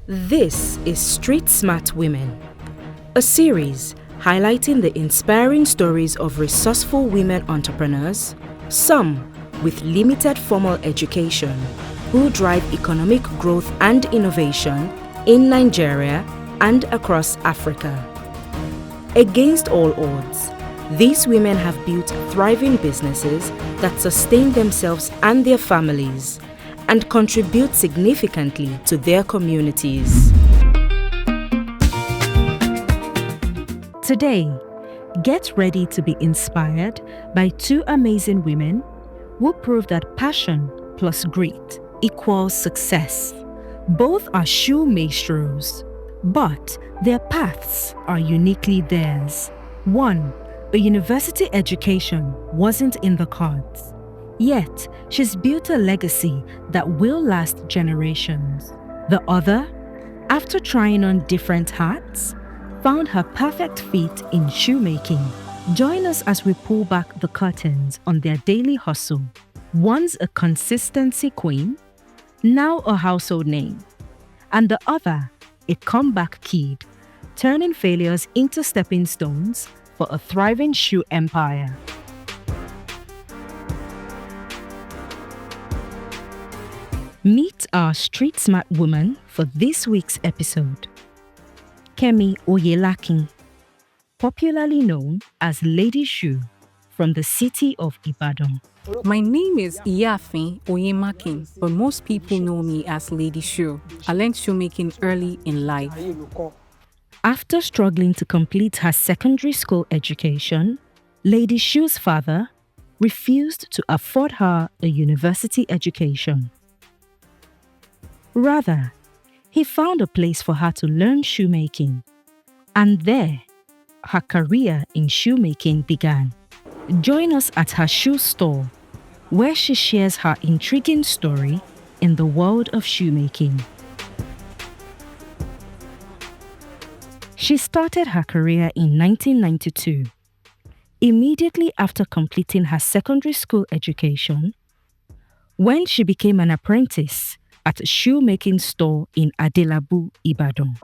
This is Street Smart Women, a series highlighting the inspiring stories of resourceful women entrepreneurs, some with limited formal education, who drive economic growth and innovation in Nigeria and across Africa. Against all odds, these women have built thriving businesses that sustain themselves and their families and contribute significantly to their communities. Today, get ready to be inspired by two amazing women who prove that passion plus grit equals success. Both are shoe maestros, but their paths are uniquely theirs. One, a university education wasn't in the cards. Yet, she's built a legacy that will last generations. The other, after trying on different hats, found her perfect fit in shoemaking. Join us as we pull back the curtains on their daily hustle. Once a consistency queen, now a household name. And the other, a comeback kid, turning failures into stepping stones for a thriving shoe empire. Meet our street smart woman for this week's episode. Kemi Oyemakin, popularly known as Lady Shoe, from the city of Ibadan. My name is Oyemakin, but most people know me as Lady Shoe. I learned shoemaking early in life. After struggling to complete her secondary school education, Lady Shoe's father refused to afford her a university education. Rather, he found a place for her to learn shoemaking, and there, her career in shoemaking began. Join us at her shoe store, where she shares her intriguing story in the world of shoemaking. She started her career in 1992. Immediately after completing her secondary school education, when she became an apprentice at a shoemaking store in Adelabu, Ibadan.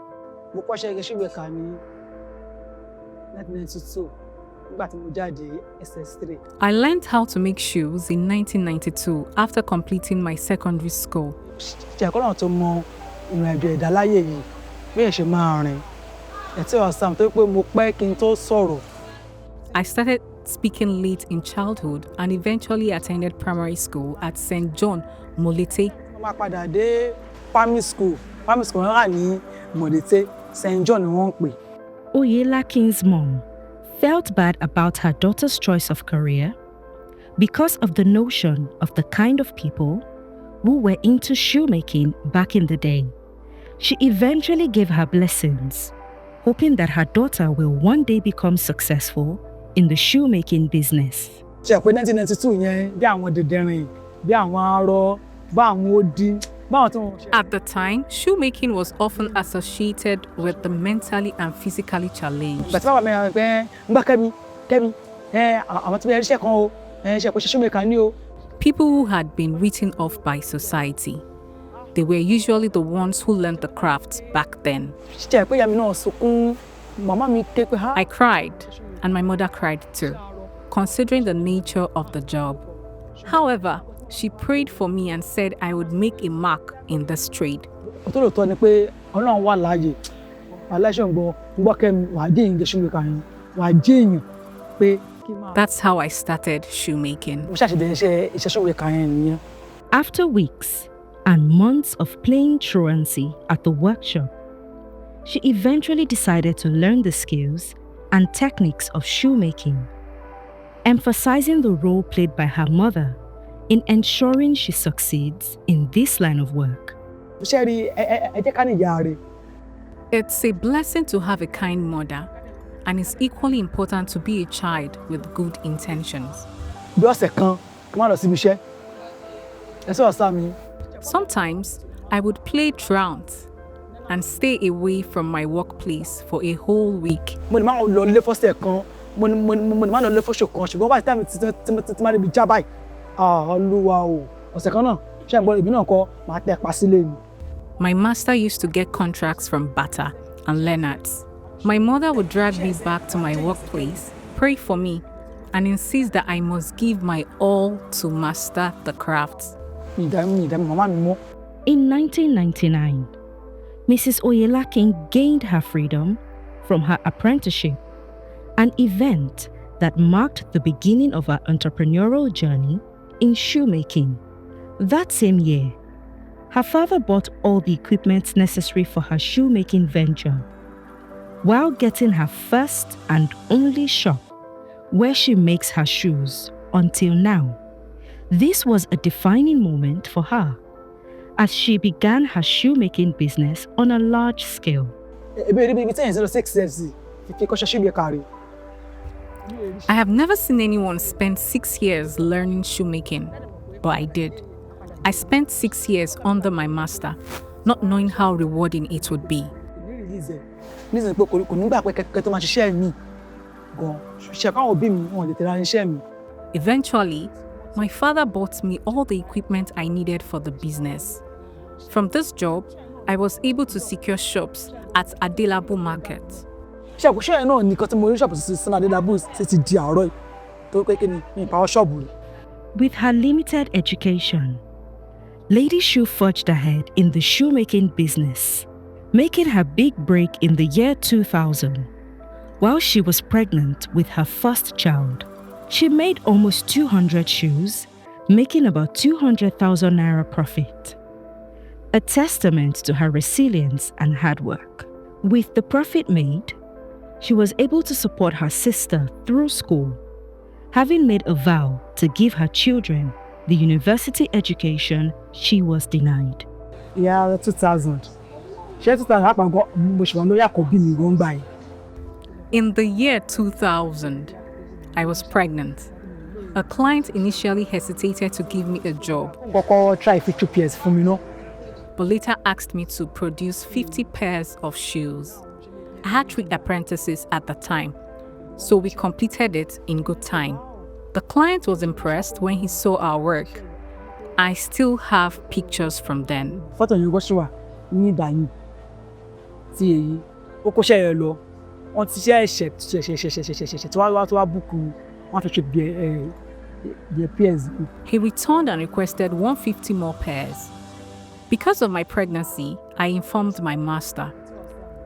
I learned how to make shoes in 1992 after completing my secondary school. I started speaking late in childhood and eventually attended primary school at St. John, Molete. Oyemakin's mom felt bad about her daughter's choice of career because of the notion of the kind of people who were into shoemaking back in the day. She eventually gave her blessings, hoping that her daughter will one day become successful in the shoemaking business. At the time, shoemaking was often associated with the mentally and physically challenged. People who had been written off by society. They were usually the ones who learned the craft back then. I cried, and my mother cried too, considering the nature of the job. However, she prayed for me and said I would make a mark in this trade. That's how I started shoemaking. After weeks and months of playing truancy at the workshop, she eventually decided to learn the skills and techniques of shoemaking, emphasizing the role played by her mother in ensuring she succeeds in this line of work. It's a blessing to have a kind mother, and it's equally important to be a child with good intentions. Sometimes I would play truant and stay away from my workplace for a whole week. My master used to get contracts from Bata and Leonard's. My mother would drag me back to my workplace, pray for me, and insist that I must give my all to master the crafts. In 1999, Mrs. Oyemakin gained her freedom from her apprenticeship, an event that marked the beginning of her entrepreneurial journey in shoemaking. That same year, her father bought all the equipment necessary for her shoemaking venture, while getting her first and only shop where she makes her shoes until now. This was a defining moment for her as she began her shoemaking business on a large scale. I have never seen anyone spend 6 years learning shoemaking, but I did. I spent 6 years under my master, not knowing how rewarding it would be. Eventually, my father bought me all the equipment I needed for the business. From this job, I was able to secure shops at Adelabu Market. With her limited education, Lady Shu forged ahead in the shoemaking business, making her big break in the year 2000. While she was pregnant with her first child, she made almost 200 shoes, making about 200,000 naira profit. A testament to her resilience and hard work. With the profit made, she was able to support her sister through school, having made a vow to give her children the university education she was denied. Yeah, 2000. In the year 2000, I was pregnant. A client initially hesitated to give me a job, but later asked me to produce 50 pairs of shoes. I had 3 apprentices at the time, so we completed it in good time. The client was impressed when he saw our work. I still have pictures from then. He returned and requested 150 more pairs. Because of my pregnancy, I informed my master.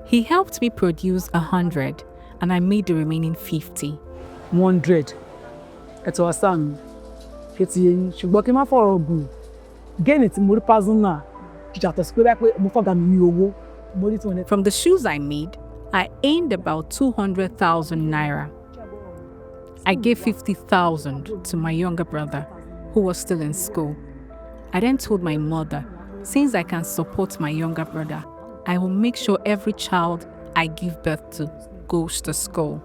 He helped me produce 100 and I made the remaining 50. 100. It was some. From the shoes I made, I earned about 200,000 naira. I gave 50,000 to my younger brother, who was still in school. I then told my mother, since I can support my younger brother, I will make sure every child I give birth to goes to school.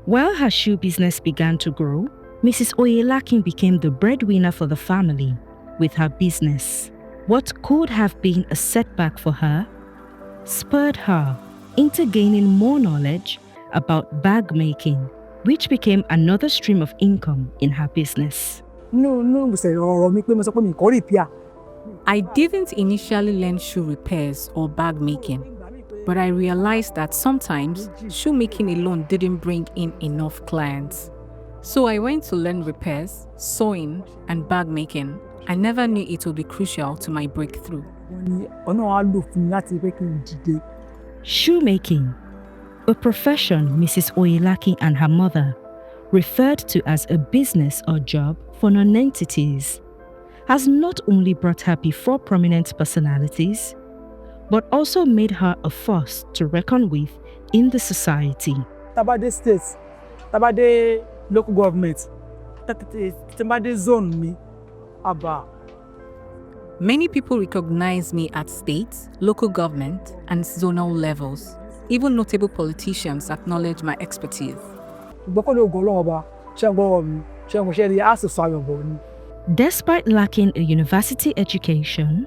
While her shoe business began to grow, Mrs. Oyemakin became the breadwinner for the family with her business. What could have been a setback for her spurred her into gaining more knowledge about bag making, which became another stream of income in her business. I didn't initially learn shoe repairs or bag making, but I realized that sometimes shoemaking alone didn't bring in enough clients. So I went to learn repairs, sewing, and bag making. I never knew it would be crucial to my breakthrough. Shoemaking, a profession Mrs. Oyemakin and her mother referred to as a business or job for non-entities, has not only brought her before prominent personalities, but also made her a force to reckon with in the society. Tabade states, Tabade local government, Tabade zone me, Abba. Many people recognize me at state, local government, and zonal levels. Even notable politicians acknowledge my expertise. Despite lacking a university education,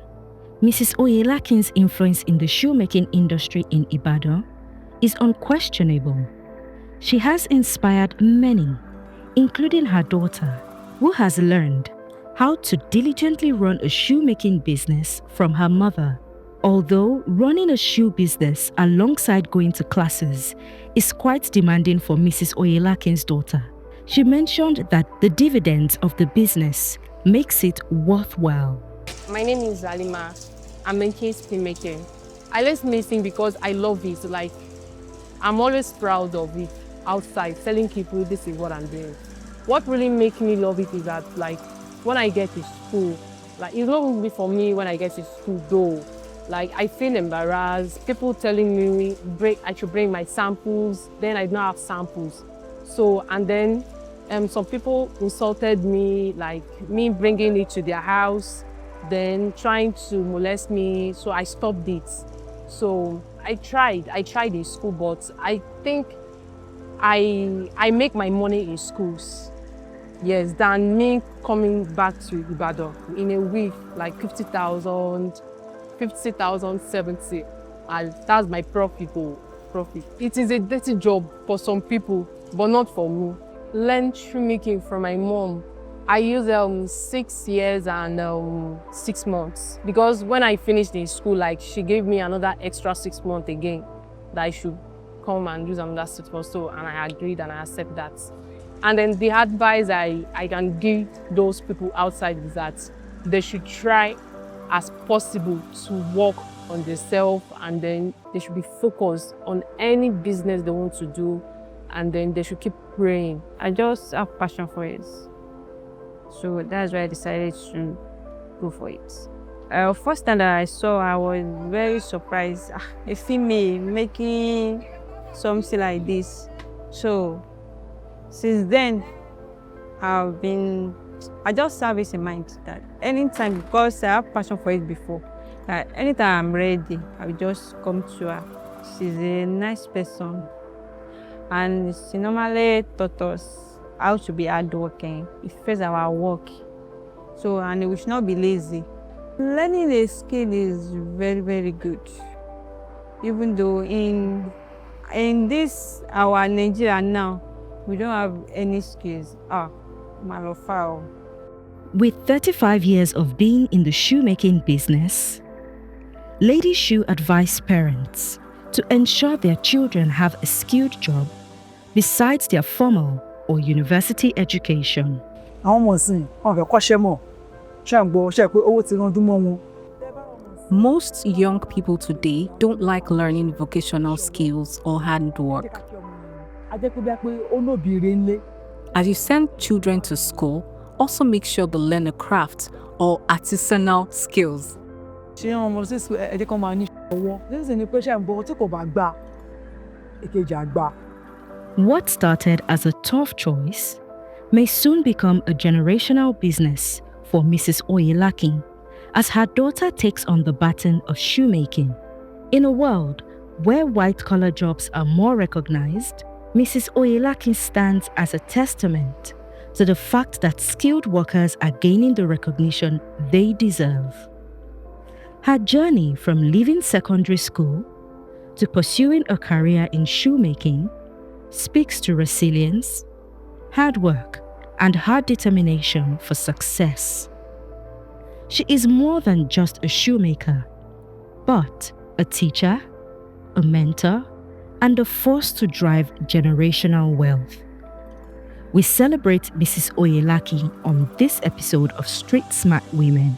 Mrs. Oyemakin's influence in the shoemaking industry in Ibadan is unquestionable. She has inspired many, including her daughter, who has learned how to diligently run a shoemaking business from her mother. Although running a shoe business alongside going to classes is quite demanding for Mrs. Oyemakin's daughter, she mentioned that the dividends of the business makes it worthwhile. My name is Zalima. I'm in case filmmaking. I like making because I love it. Like, I'm always proud of it outside, telling people this is what I'm doing. What really makes me love it is that, like, when I get to school, like, it's not only for me when I get to school though. Like, I feel embarrassed. People telling me I should bring my samples, then I don't have samples. So, and then some people insulted me, like me bringing it to their house, then trying to molest me, so I stopped it. So I tried in school, but I think I make my money in schools, yes, than me coming back to Ibadan in a week, like 50,000, 70, and that's my profit. It is a dirty job for some people, but not for me. Learned shoemaking from my mom. I used 6 years and 6 months, because when I finished in school, like, she gave me another extra 6 months again that I should come and use another 6 months. So, and I agreed and I accept that. And then the advice I can give those people outside is that they should try as possible to work on themselves, and then they should be focused on any business they want to do, and then they should keep praying. I just have passion for it. So that's why I decided to go for it. First time that I saw, I was very surprised. A female making something like this. So since then, I just have it in mind that anytime, because I have passion for it before, that anytime I'm ready, I will just come to her. She's a nice person, and she normally taught us how to be hardworking. It first our work. So, and we should not be lazy. Learning a skill is very, very good. Even though in this our Nigeria now, we don't have any skills. Malofao. With 35 years of being in the shoemaking business, Lady Shoe advised parents to ensure their children have a skilled job besides their formal or university education. Most young people today don't like learning vocational skills or handwork. As you send children to school, also make sure they learn a craft or artisanal skills. What started as a tough choice may soon become a generational business for Mrs. Oyemakin, as her daughter takes on the baton of shoemaking. In a world where white-collar jobs are more recognized, Mrs. Oyemakin stands as a testament to the fact that skilled workers are gaining the recognition they deserve. Her journey from leaving secondary school to pursuing a career in shoemaking speaks to resilience, hard work, and her determination for success. She is more than just a shoemaker, but a teacher, a mentor, and a force to drive generational wealth. We celebrate Mrs. Oyemakin on this episode of Street Smart Women.